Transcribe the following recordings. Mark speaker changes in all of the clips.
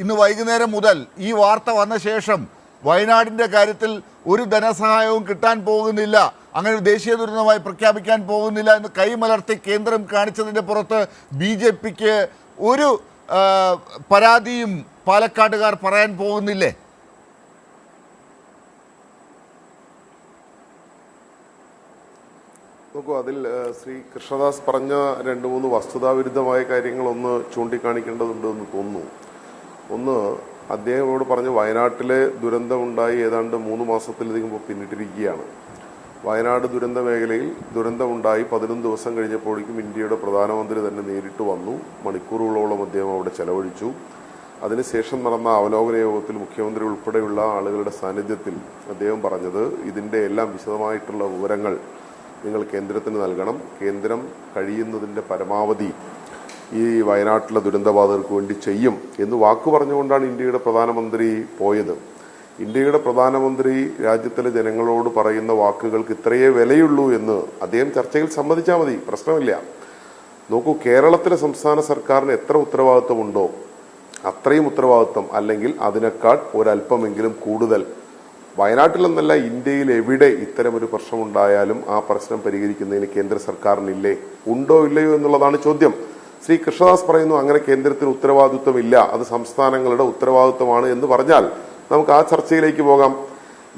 Speaker 1: ഇന്ന് വൈകുന്നേരം മുതൽ ഈ വാർത്ത വന്ന ശേഷം വയനാടിൻ്റെ കാര്യത്തിൽ ഒരു ധനസഹായവും കിട്ടാൻ പോകുന്നില്ല, അങ്ങനെ ഒരു ദേശീയ ദുരന്തമായി പ്രഖ്യാപിക്കാൻ പോകുന്നില്ല എന്ന് കൈമലർത്തി കേന്ദ്രം കാണിച്ചതിൻ്റെ പുറത്ത് BJPക്ക് ഒരു പരാതിയും പാലക്കാട്ടുകാർ പറയാൻ പോകുന്നില്ലേ?
Speaker 2: നോക്കൂ, അതിൽ ശ്രീ കൃഷ്ണദാസ് പറഞ്ഞ 2-3 വസ്തുതാവിരുദ്ധമായ കാര്യങ്ങളൊന്ന് ചൂണ്ടിക്കാണിക്കേണ്ടതുണ്ടെന്ന് തോന്നുന്നു. ഒന്ന്, അദ്ദേഹത്തോട് പറഞ്ഞ് വയനാട്ടിലെ ദുരന്തമുണ്ടായി ഏതാണ്ട് 3 മാസത്തിലധികം പിന്നിട്ടിരിക്കുകയാണ്. വയനാട് ദുരന്ത മേഖലയിൽ ദുരന്തമുണ്ടായി 11 ദിവസം കഴിഞ്ഞപ്പോഴേക്കും ഇന്ത്യയുടെ പ്രധാനമന്ത്രി തന്നെ നേരിട്ട് വന്നു. മണിക്കൂറുകളോളം അദ്ദേഹം അവിടെ ചെലവഴിച്ചു. അതിനുശേഷം നടന്ന അവലോകന യോഗത്തിൽ മുഖ്യമന്ത്രി ഉൾപ്പെടെയുള്ള ആളുകളുടെ സാന്നിധ്യത്തിൽ അദ്ദേഹം പറഞ്ഞത്, ഇതിൻ്റെ എല്ലാം വിശദമായിട്ടുള്ള വിവരങ്ങൾ നിങ്ങൾ കേന്ദ്രത്തിന് നൽകണം. കേന്ദ്രം കഴിയുന്നതിൻ്റെ പരമാവധി ഈ വയനാട്ടിലെ ദുരന്തബാധിതർക്ക് വേണ്ടി ചെയ്യും എന്ന് വാക്കു പറഞ്ഞുകൊണ്ടാണ് ഇന്ത്യയുടെ പ്രധാനമന്ത്രി പോയത്. ഇന്ത്യയുടെ പ്രധാനമന്ത്രി രാജ്യത്തിലെ ജനങ്ങളോട് പറയുന്ന വാക്കുകൾക്ക് ഇത്രയേ വിലയുള്ളൂ എന്ന് അദ്ദേഹം ചർച്ചയിൽ സമ്മതിച്ചാൽ മതി, പ്രശ്നമില്ല. നോക്കൂ, കേരളത്തിലെ സംസ്ഥാന സർക്കാരിന് എത്ര ഉത്തരവാദിത്വമുണ്ടോ അത്രയും ഉത്തരവാദിത്വം, അല്ലെങ്കിൽ അതിനേക്കാൾ ഒരല്പമെങ്കിലും കൂടുതൽ വയനാട്ടിലെന്നല്ല ഇന്ത്യയിൽ എവിടെ ഇത്തരമൊരു പ്രശ്നമുണ്ടായാലും ആ പ്രശ്നം പരിഹരിക്കുന്നതിന് കേന്ദ്ര സർക്കാരിനില്ലേ? ഉണ്ടോ ഇല്ലയോ എന്നുള്ളതാണ് ചോദ്യം. ശ്രീ കൃഷ്ണദാസ് പറയുന്നു അങ്ങനെ കേന്ദ്രത്തിന് ഉത്തരവാദിത്വമില്ല, അത് സംസ്ഥാനങ്ങളുടെ ഉത്തരവാദിത്വമാണ് എന്ന് പറഞ്ഞാൽ നമുക്ക് ആ ചർച്ചയിലേക്ക് പോകാം.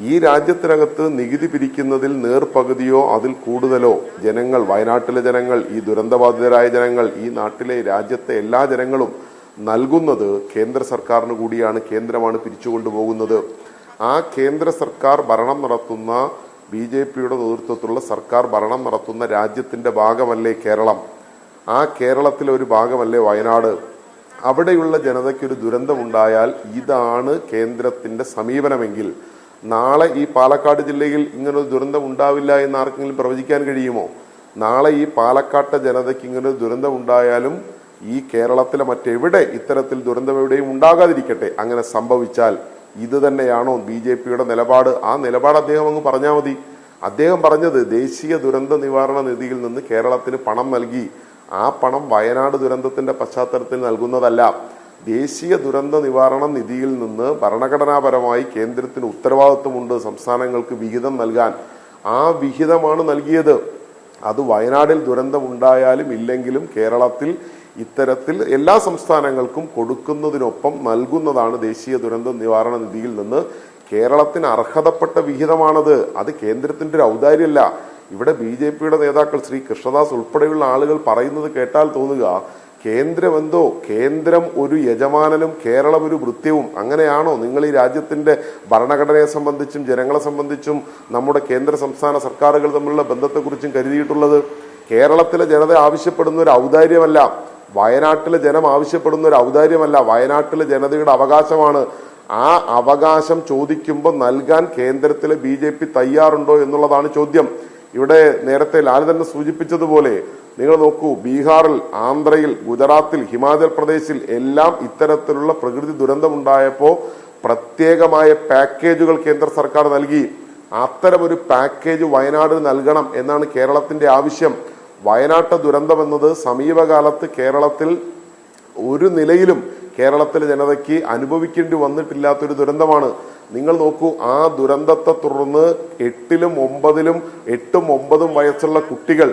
Speaker 2: ഈ രാജ്യത്തിനകത്ത് നികുതി പിരിക്കുന്നതിൽ നേർപകുതിയോ അതിൽ കൂടുതലോ ജനങ്ങൾ, വയനാട്ടിലെ ജനങ്ങൾ, ഈ ദുരന്തബാധിതരായ ജനങ്ങൾ, ഈ നാട്ടിലെ രാജ്യത്തെ എല്ലാ ജനങ്ങളും നൽകുന്നത് കേന്ദ്ര സർക്കാരിന് കൂടിയാണ്. കേന്ദ്രമാണ് പിരിച്ചുകൊണ്ടുപോകുന്നത്. ആ കേന്ദ്ര സർക്കാർ ഭരണം നടത്തുന്ന BJPയുടെ നേതൃത്വത്തിലുള്ള സർക്കാർ ഭരണം നടത്തുന്ന രാജ്യത്തിന്റെ ഭാഗമല്ലേ കേരളം? ആ കേരളത്തിലെ ഒരു ഭാഗമല്ലേ വയനാട്? അവിടെയുള്ള ജനതയ്ക്കൊരു ദുരന്തമുണ്ടായാൽ ഇതാണ് കേന്ദ്രത്തിന്റെ സമീപനമെങ്കിൽ നാളെ ഈ പാലക്കാട് ജില്ലയിൽ ഇങ്ങനൊരു ദുരന്തം ഉണ്ടാവില്ല എന്ന് ആർക്കെങ്കിലും പ്രവചിക്കാൻ കഴിയുമോ? നാളെ ഈ പാലക്കാട്ടെ ജനതയ്ക്ക് ഇങ്ങനൊരു ദുരന്തം ഉണ്ടായാലും ഈ കേരളത്തിലെ മറ്റെവിടെ ഇത്തരത്തിൽ ദുരന്തം എവിടെയും ഉണ്ടാകാതിരിക്കട്ടെ, അങ്ങനെ സംഭവിച്ചാൽ ഇത് തന്നെയാണോ BJPയുടെ നിലപാട്? ആ നിലപാട് അദ്ദേഹം അങ്ങ് പറഞ്ഞാൽ മതി. അദ്ദേഹം പറഞ്ഞത് ദേശീയ ദുരന്ത നിവാരണ നിധിയിൽ നിന്ന് കേരളത്തിന് പണം നൽകി. ആ പണം വയനാട് ദുരന്തത്തിന്റെ പശ്ചാത്തലത്തിൽ നൽകുന്നതല്ല. ദേശീയ ദുരന്ത നിവാരണ നിധിയിൽ നിന്ന് ഭരണഘടനാപരമായി കേന്ദ്രത്തിന് ഉത്തരവാദിത്വമുണ്ട് സംസ്ഥാനങ്ങൾക്ക് വിഹിതം നൽകാൻ. ആ വിഹിതമാണ് നൽകിയത്. അത് വയനാടിൽ ദുരന്തം ഉണ്ടായാലും ഇല്ലെങ്കിലും കേരളത്തിൽ ഇത്തരത്തിൽ എല്ലാ സംസ്ഥാനങ്ങൾക്കും കൊടുക്കുന്നതിനൊപ്പം നൽകുന്നതാണ് ദേശീയ ദുരന്ത നിവാരണ നിധിയിൽ നിന്ന്. കേരളത്തിന് അർഹതപ്പെട്ട വിഹിതമാണത്. അത് കേന്ദ്രത്തിന്റെ ഒരു ഔദാര്യമല്ല. ഇവിടെ BJPയുടെ നേതാക്കൾ ശ്രീ കൃഷ്ണദാസ് ഉൾപ്പെടെയുള്ള ആളുകൾ പറയുന്നത് കേട്ടാൽ തോന്നുക കേന്ദ്രം ഒരു യജമാനനും കേരളം ഒരു ഭൃത്യവും. അങ്ങനെയാണോ നിങ്ങൾ ഈ രാജ്യത്തിന്റെ ഭരണഘടനയെ സംബന്ധിച്ചും ജനങ്ങളെ സംബന്ധിച്ചും നമ്മുടെ കേന്ദ്ര സംസ്ഥാന സർക്കാരുകൾ തമ്മിലുള്ള ബന്ധത്തെക്കുറിച്ചും കരുതിയിട്ടുള്ളത്? കേരളത്തിലെ ജനത ആവശ്യപ്പെടുന്ന ഒരു ഔദാര്യമല്ല, വയനാട്ടിലെ ജനം ആവശ്യപ്പെടുന്ന ഒരു ഔദാര്യമല്ല, വയനാട്ടിലെ ജനതയുടെ അവകാശമാണ്. ആ അവകാശം ചോദിക്കുമ്പോൾ നൽകാൻ കേന്ദ്രത്തിലെ BJP തയ്യാറുണ്ടോ എന്നുള്ളതാണ് ചോദ്യം. ഇവിടെ നേരത്തെ ലാൽ തന്നെ സൂചിപ്പിച്ചതുപോലെ നിങ്ങൾ നോക്കൂ, ബീഹാറിൽ, ആന്ധ്രയിൽ, ഗുജറാത്തിൽ, ഹിമാചൽ പ്രദേശിൽ എല്ലാം ഇത്തരത്തിലുള്ള പ്രകൃതി ദുരന്തമുണ്ടായപ്പോൾ പ്രത്യേകമായ പാക്കേജുകൾ കേന്ദ്ര സർക്കാർ നൽകി. അത്തരമൊരു പാക്കേജ് വയനാടിന് നൽകണം എന്നാണ് കേരളത്തിന്റെ ആവശ്യം. വയനാട്ട് ദുരന്തം എന്നത് സമീപകാലത്ത് കേരളത്തിൽ ഒരു നിലയിലും കേരളത്തിലെ ജനതയ്ക്ക് അനുഭവിക്കേണ്ടി വന്നിട്ടില്ലാത്തൊരു ദുരന്തമാണ്. നിങ്ങൾ നോക്കൂ, ആ ദുരന്തത്തെ തുടർന്ന് 8-ലും 9-ലും വയസ്സുള്ള കുട്ടികൾ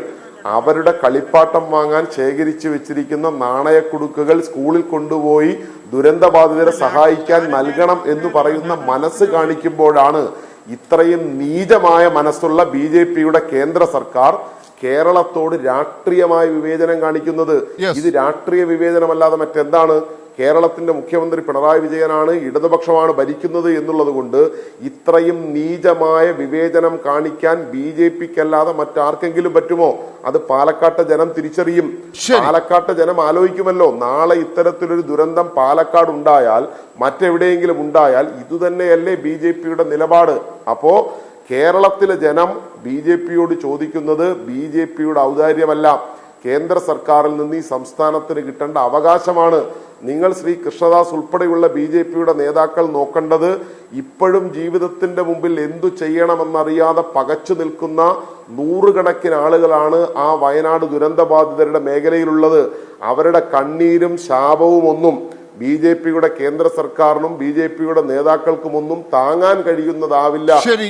Speaker 2: അവരുടെ കളിപ്പാട്ടം വാങ്ങാൻ ശേഖരിച്ചു വെച്ചിരിക്കുന്ന നാണയക്കുടുക്കുകൾ സ്കൂളിൽ കൊണ്ടുപോയി ദുരന്തബാധിതരെ സഹായിക്കാൻ നൽകണം എന്ന് പറയുന്ന മനസ്സ് കാണിക്കുമ്പോഴാണ് ഇത്രയും നീചമായ മനസ്സുള്ള BJPയുടെ കേന്ദ്ര സർക്കാർ കേരളത്തോട് രാഷ്ട്രീയമായ വിവേചനം കാണിക്കുന്നത്. ഇത് രാഷ്ട്രീയ വിവേചനമല്ലാതെ മറ്റെന്താണ്? കേരളത്തിന്റെ മുഖ്യമന്ത്രി പിണറായി വിജയനാണ്, ഇടതുപക്ഷമാണ് ഭരിക്കുന്നത് എന്നുള്ളത് കൊണ്ട് ഇത്രയും നീചമായ വിവേചനം കാണിക്കാൻ BJPക്കല്ലാതെ മറ്റാർക്കെങ്കിലും പറ്റുമോ? അത് പാലക്കാട്ടെ ജനം തിരിച്ചറിയും. പാലക്കാട്ടെ ജനം ആലോചിക്കുമല്ലോ, നാളെ ഇത്തരത്തിലൊരു ദുരന്തം പാലക്കാട് ഉണ്ടായാൽ, മറ്റെവിടെയെങ്കിലും ഉണ്ടായാൽ ഇതുതന്നെയല്ലേ BJPയുടെ നിലപാട്? അപ്പോ കേരളത്തിലെ ജനം BJPയോട് ചോദിക്കുന്നത് BJPയുടെ ഔദാര്യമല്ല, കേന്ദ്ര സർക്കാരിൽ നിന്ന് ഈ സംസ്ഥാനത്തിന് കിട്ടേണ്ട അവകാശമാണ്. നിങ്ങൾ ശ്രീ കൃഷ്ണദാസ് ഉൾപ്പെടെയുള്ള BJPയുടെ നേതാക്കൾ നോക്കേണ്ടത് ഇപ്പോഴും ജീവിതത്തിന്റെ മുമ്പിൽ എന്തു ചെയ്യണമെന്നറിയാതെ പകച്ചു നിൽക്കുന്ന നൂറുകണക്കിന് ആളുകളാണ് ആ വയനാട് ദുരന്തബാധിതരുടെ മേഖലയിലുള്ളത്. അവരുടെ കണ്ണീരും ശാപവും ഒന്നും BJP-യുടെ കേന്ദ്ര സർക്കാരിനും BJP-യുടെ നേതാക്കൾക്കുമൊന്നും താങ്ങാൻ കഴിയുന്നതാവില്ല.
Speaker 1: ശരി.